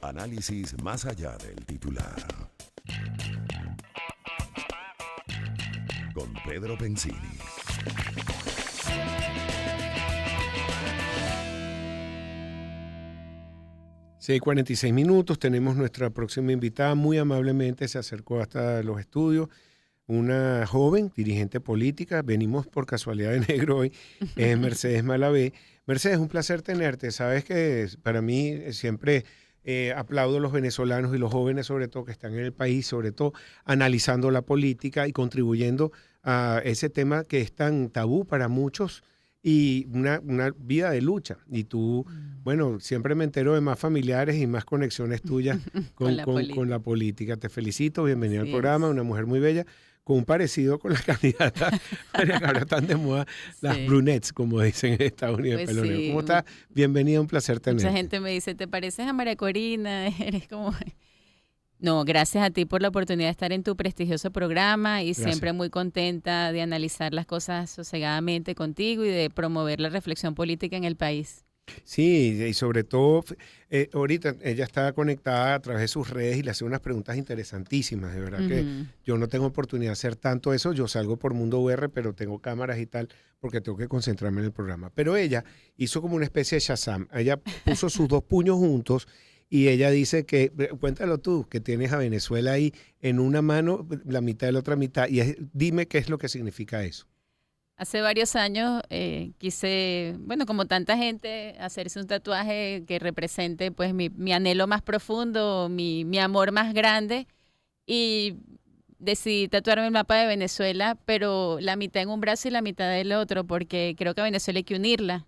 Análisis más allá del titular. Con Pedro Pensini. Sí, 46 minutos. Tenemos nuestra próxima invitada. Muy amablemente se acercó hasta los estudios. Una joven dirigente política. Venimos por casualidad de negro hoy. Es Mercedes Malavé. Mercedes, un placer tenerte. Sabes que para mí siempre aplaudo a los venezolanos y los jóvenes, sobre todo, que están en el país, sobre todo analizando la política y contribuyendo a ese tema que es tan tabú para muchos y una vida de lucha. Y tú, bueno, siempre me entero de más familiares y más conexiones tuyas con la política. Te felicito, bienvenida al programa, una mujer muy bella, con un parecido con la candidata María que ahora están de moda, las brunettes, como dicen en Estados Unidos. Pues sí. ¿Cómo estás? Bienvenida, un placer tenerte. Mucha gente me dice, ¿te pareces a María Corina? Eres como... No, gracias a ti por la oportunidad de estar en tu prestigioso programa y siempre muy contenta de analizar las cosas sosegadamente contigo y de promover la reflexión política en el país. Sí, y sobre todo, ahorita ella está conectada a través de sus redes y le hace unas preguntas interesantísimas. De verdad que yo no tengo oportunidad de hacer tanto eso. Yo salgo por Mundo UR, pero tengo cámaras y tal, porque tengo que concentrarme en el programa. Pero ella hizo como una especie de Shazam. Ella puso sus dos puños juntos y ella dice que, cuéntalo tú, que tienes a Venezuela ahí en una mano, la mitad de la otra mitad. Y dime qué es lo que significa eso. Hace varios años quise, bueno, como tanta gente, hacerse un tatuaje que represente pues mi anhelo más profundo, mi amor más grande, y decidí tatuarme el mapa de Venezuela, pero la mitad en un brazo y la mitad del otro, porque creo que a Venezuela hay que unirla,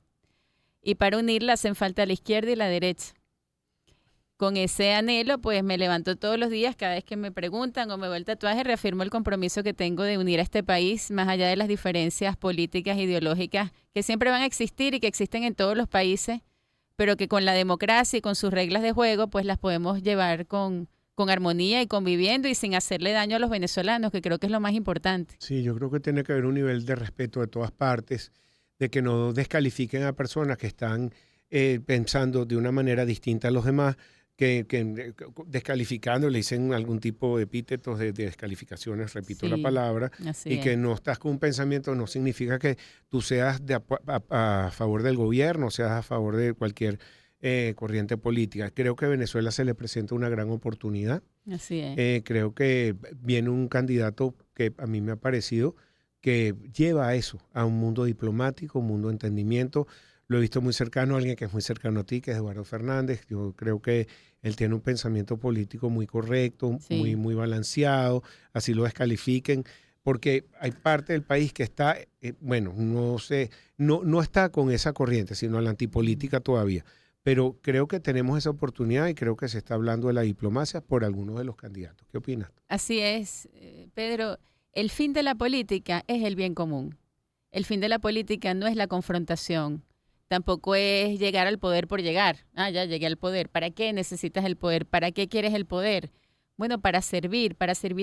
y para unirla hacen falta la izquierda y la derecha. Con ese anhelo, pues me levanto todos los días, cada vez que me preguntan o me veo el tatuaje, reafirmo el compromiso que tengo de unir a este país, más allá de las diferencias políticas, ideológicas, que siempre van a existir y que existen en todos los países, pero que con la democracia y con sus reglas de juego, pues las podemos llevar con armonía y conviviendo y sin hacerle daño a los venezolanos, que creo que es lo más importante. Sí, yo creo que tiene que haber un nivel de respeto de todas partes, de que no descalifiquen a personas que están pensando de una manera distinta a los demás, que descalificando le dicen algún tipo de epítetos de descalificaciones, repito la palabra, y que no estás con un pensamiento no significa que tú seas a favor del gobierno, seas a favor de cualquier corriente política. Creo que a Venezuela se le presenta una gran oportunidad. Así es. Creo que viene un candidato que a mí me ha parecido que lleva a eso, a un mundo diplomático, un mundo de entendimiento. Lo he visto muy cercano a alguien que es muy cercano a ti, que es Eduardo Fernández. Yo creo que él tiene un pensamiento político muy correcto, muy balanceado, así lo descalifiquen, porque hay parte del país que está, no está con esa corriente, sino a la antipolítica todavía. Pero creo que tenemos esa oportunidad y creo que se está hablando de la diplomacia por algunos de los candidatos. ¿Qué opinas? Así es, Pedro. El fin de la política es el bien común. El fin de la política no es la confrontación. Tampoco es llegar al poder por llegar. Ah, ya llegué al poder. ¿Para qué necesitas el poder? ¿Para qué quieres el poder? Bueno, para servir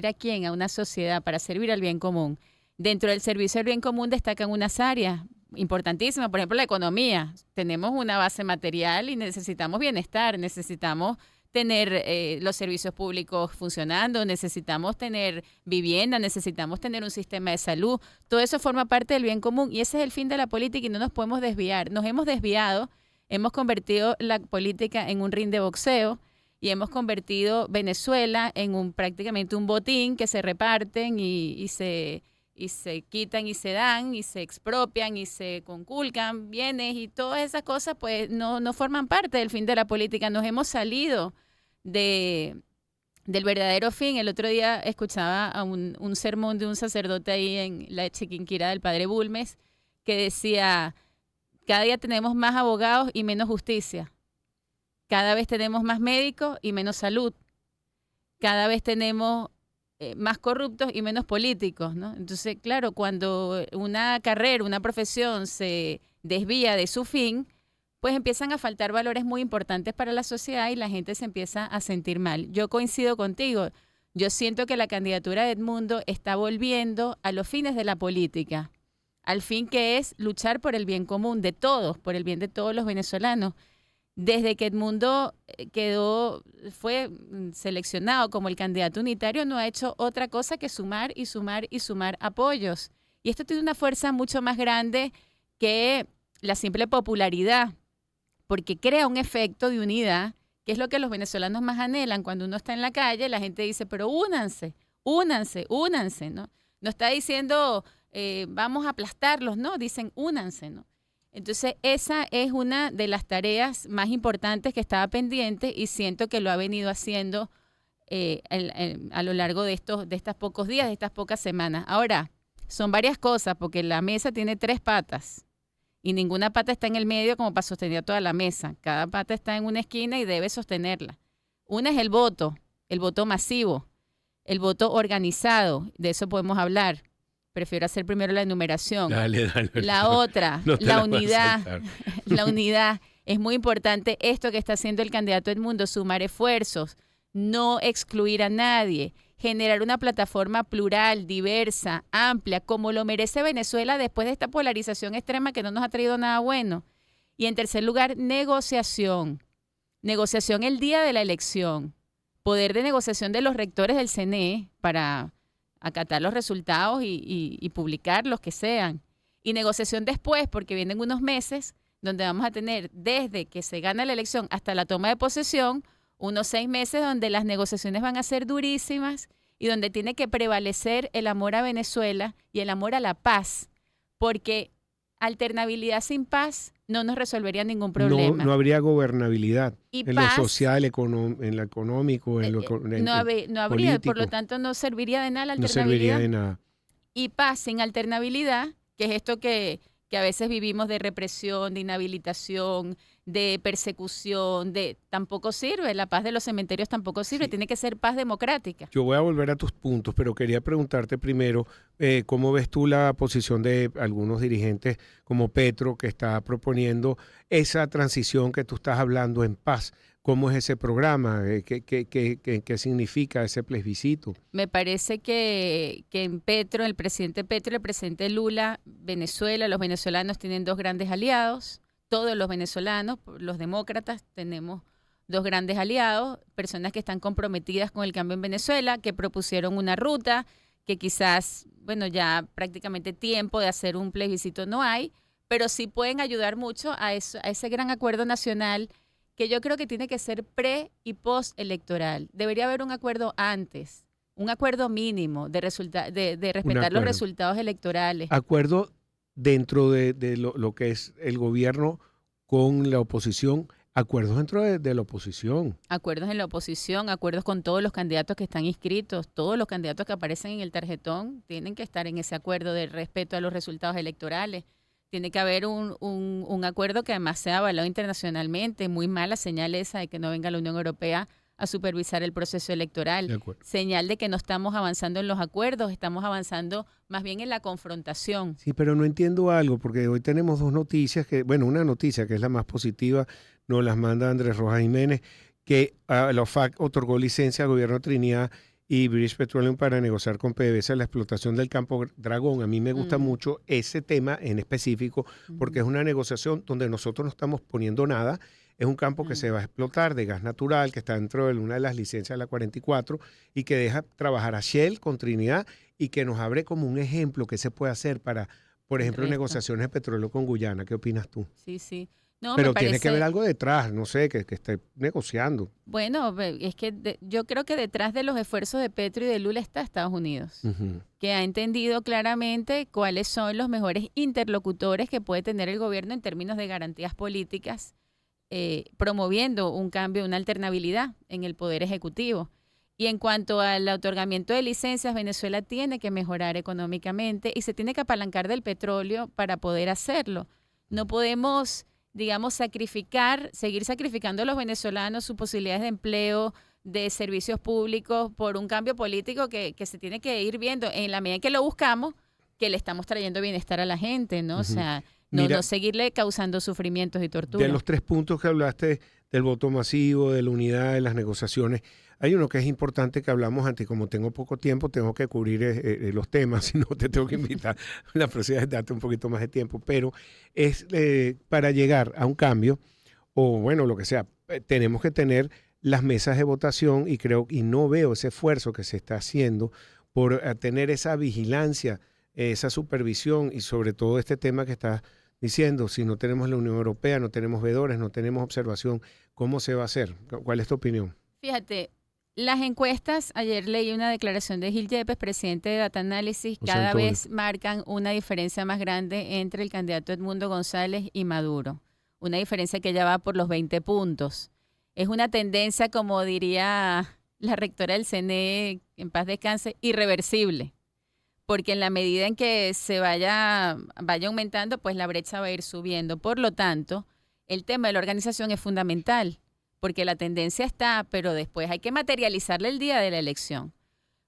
a quién, a una sociedad, para servir al bien común. Dentro del servicio al bien común destacan unas áreas importantísimas, por ejemplo, la economía. Tenemos una base material y necesitamos bienestar, necesitamos tener los servicios públicos funcionando, necesitamos tener vivienda, necesitamos tener un sistema de salud. Todo eso forma parte del bien común y ese es el fin de la política y no nos podemos desviar. Nos hemos desviado, hemos convertido la política en un ring de boxeo y hemos convertido Venezuela en prácticamente un botín que se reparten y se quitan y se dan y se expropian y se conculcan bienes y todas esas cosas pues no forman parte del fin de la política. Nos hemos salido del verdadero fin. El otro día escuchaba a un sermón de un sacerdote ahí en la Chiquinquirá del Padre Bulnes que decía, cada día tenemos más abogados y menos justicia. Cada vez tenemos más médicos y menos salud. Cada vez tenemos más corruptos y menos políticos, ¿no? Entonces, claro, cuando una carrera, una profesión se desvía de su fin, pues empiezan a faltar valores muy importantes para la sociedad y la gente se empieza a sentir mal. Yo coincido contigo. Yo siento que la candidatura de Edmundo está volviendo a los fines de la política, al fin que es luchar por el bien común de todos, por el bien de todos los venezolanos. Desde que Edmundo fue seleccionado como el candidato unitario, no ha hecho otra cosa que sumar y sumar y sumar apoyos. Y esto tiene una fuerza mucho más grande que la simple popularidad, porque crea un efecto de unidad, que es lo que los venezolanos más anhelan. Cuando uno está en la calle, la gente dice, pero únanse, únanse, únanse, ¿no? No está diciendo, vamos a aplastarlos, no, dicen únanse, ¿no? Entonces, esa es una de las tareas más importantes que estaba pendiente y siento que lo ha venido haciendo a lo largo de estos pocos días, de estas pocas semanas. Ahora, son varias cosas, porque la mesa tiene 3 patas y ninguna pata está en el medio como para sostener toda la mesa. Cada pata está en una esquina y debe sostenerla. Una es el voto masivo, el voto organizado, de eso podemos hablar. Prefiero hacer primero la enumeración. Dale. La otra, No te la la vas a unidad. saltar. La unidad. Es muy importante esto que está haciendo el candidato Edmundo, sumar esfuerzos, no excluir a nadie, generar una plataforma plural, diversa, amplia, como lo merece Venezuela después de esta polarización extrema que no nos ha traído nada bueno. Y en tercer lugar, negociación. Negociación el día de la elección. Poder de negociación de los rectores del CNE para acatar los resultados y publicar los que sean. Y negociación después, porque vienen unos meses donde vamos a tener, desde que se gana la elección hasta la toma de posesión, unos 6 meses donde las negociaciones van a ser durísimas y donde tiene que prevalecer el amor a Venezuela y el amor a la paz, porque alternabilidad sin paz no nos resolvería ningún problema. No habría gobernabilidad Y en paz, lo social, en lo económico, en lo no habría, político. por lo tanto no serviría de nada la No alternabilidad. serviría de nada. Y paz sin alternabilidad, que es esto que a veces vivimos de represión, de inhabilitación, de persecución, tampoco sirve. La paz de los cementerios tampoco sirve. Sí. Tiene que ser paz democrática. Yo voy a volver a tus puntos, pero quería preguntarte primero, ¿cómo ves tú la posición de algunos dirigentes como Petro, que está proponiendo esa transición que tú estás hablando en paz? ¿Cómo es ese programa? ¿Qué significa ese plebiscito? Me parece que en Petro, el presidente Petro y el presidente Lula, Venezuela, los venezolanos tienen 2 grandes aliados. Todos los venezolanos, los demócratas, tenemos 2 grandes aliados, personas que están comprometidas con el cambio en Venezuela, que propusieron una ruta, que quizás, bueno, ya prácticamente tiempo de hacer un plebiscito no hay, pero sí pueden ayudar mucho a ese gran acuerdo nacional que yo creo que tiene que ser pre- y post-electoral. Debería haber un acuerdo antes, un acuerdo mínimo de respetar los resultados electorales. Acuerdo dentro de lo que es el gobierno con la oposición, acuerdos dentro de la oposición. Acuerdos en la oposición, acuerdos con todos los candidatos que están inscritos, todos los candidatos que aparecen en el tarjetón tienen que estar en ese acuerdo de respeto a los resultados electorales. Tiene que haber un acuerdo que además sea avalado internacionalmente. Muy mala señal esa de que no venga la Unión Europea a supervisar el proceso electoral. Señal de que no estamos avanzando en los acuerdos, estamos avanzando más bien en la confrontación. Sí, pero no entiendo algo, porque hoy tenemos 2 noticias, una noticia que es la más positiva, nos las manda Andrés Rojas Jiménez, que la OFAC otorgó licencia al gobierno de Trinidad y British Petroleum para negociar con PDVSA la explotación del campo Dragón. A mí me gusta mucho ese tema en específico, porque es una negociación donde nosotros no estamos poniendo nada. Es un campo que se va a explotar de gas natural, que está dentro de una de las licencias de la 44 y que deja trabajar a Shell con Trinidad y que nos abre como un ejemplo que se puede hacer para, por ejemplo, negociaciones de petróleo con Guyana. ¿Qué opinas tú? Sí. No, pero me parece... tiene que haber algo detrás, no sé, que esté negociando. Bueno, es que yo creo que detrás de los esfuerzos de Petro y de Lula está Estados Unidos, que ha entendido claramente cuáles son los mejores interlocutores que puede tener el gobierno en términos de garantías políticas, promoviendo un cambio, una alternabilidad en el poder ejecutivo. Y en cuanto al otorgamiento de licencias, Venezuela tiene que mejorar económicamente y se tiene que apalancar del petróleo para poder hacerlo. No podemos, digamos, seguir sacrificando a los venezolanos sus posibilidades de empleo, de servicios públicos por un cambio político que se tiene que ir viendo en la medida en que lo buscamos, que le estamos trayendo bienestar a la gente, ¿no? O sea, no seguirle causando sufrimientos y torturas. De los 3 puntos que hablaste, del voto masivo, de la unidad, de las negociaciones, hay uno que es importante que hablamos antes, como tengo poco tiempo, tengo que cubrir los temas, si no te tengo que invitar la próxima vez, darte un poquito más de tiempo, pero es para llegar a un cambio, o bueno, lo que sea. Tenemos que tener las mesas de votación y no veo ese esfuerzo que se está haciendo por tener esa vigilancia, esa supervisión y sobre todo este tema que estás diciendo, si no tenemos la Unión Europea, no tenemos veedores, no tenemos observación, ¿cómo se va a hacer? ¿Cuál es tu opinión? Fíjate, las encuestas, ayer leí una declaración de Gil Yepes, presidente de Data Analysis, José cada Antonio. vez marcan una diferencia más grande entre el candidato Edmundo González y Maduro. Una diferencia que ya va por los 20 puntos. Es una tendencia, como diría la rectora del CNE, en paz descanse, irreversible. Porque en la medida en que se vaya aumentando, pues la brecha va a ir subiendo. Por lo tanto, el tema de la organización es fundamental, porque la tendencia está, pero después hay que materializarla el día de la elección.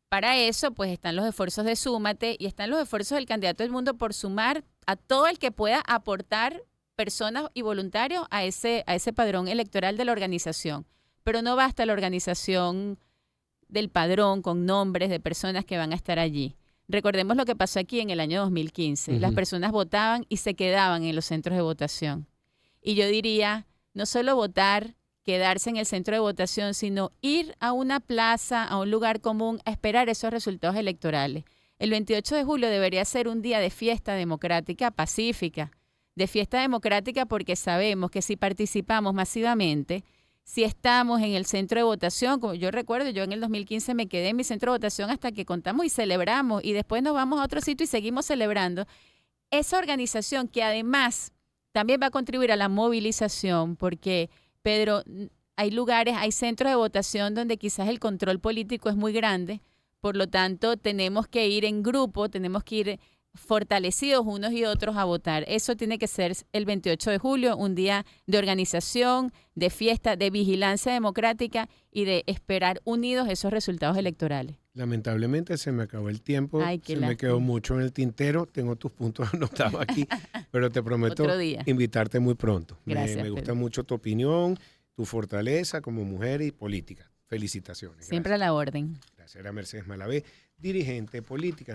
Para eso, pues están los esfuerzos de Súmate y están los esfuerzos del candidato del mundo por sumar a todo el que pueda aportar personas y voluntarios a ese padrón electoral de la organización. Pero no basta la organización del padrón con nombres de personas que van a estar allí. Recordemos lo que pasó aquí en el año 2015. Las personas votaban y se quedaban en los centros de votación. Y yo diría, no solo votar, quedarse en el centro de votación, sino ir a una plaza, a un lugar común, a esperar esos resultados electorales. El 28 de julio debería ser un día de fiesta democrática pacífica, de fiesta democrática porque sabemos que si participamos masivamente, si estamos en el centro de votación, como yo recuerdo, yo en el 2015 me quedé en mi centro de votación hasta que contamos y celebramos y después nos vamos a otro sitio y seguimos celebrando. Esa organización que además también va a contribuir a la movilización porque, Pedro, hay lugares, hay centros de votación donde quizás el control político es muy grande, por lo tanto tenemos que ir en grupo, tenemos que ir fortalecidos unos y otros a votar. Eso tiene que ser el 28 de julio, un día de organización, de fiesta, de vigilancia democrática y de esperar unidos esos resultados electorales. Lamentablemente se me acabó el tiempo, Ay, qué se me quedó lástima. mucho en el tintero, tengo tus puntos anotados aquí, pero te prometo Otro día. invitarte muy pronto. Gracias, Me gusta Pedro. mucho tu opinión, tu fortaleza como mujer y política. Felicitaciones. Siempre a la orden. Gracias. Era Mercedes Malavé, dirigente política.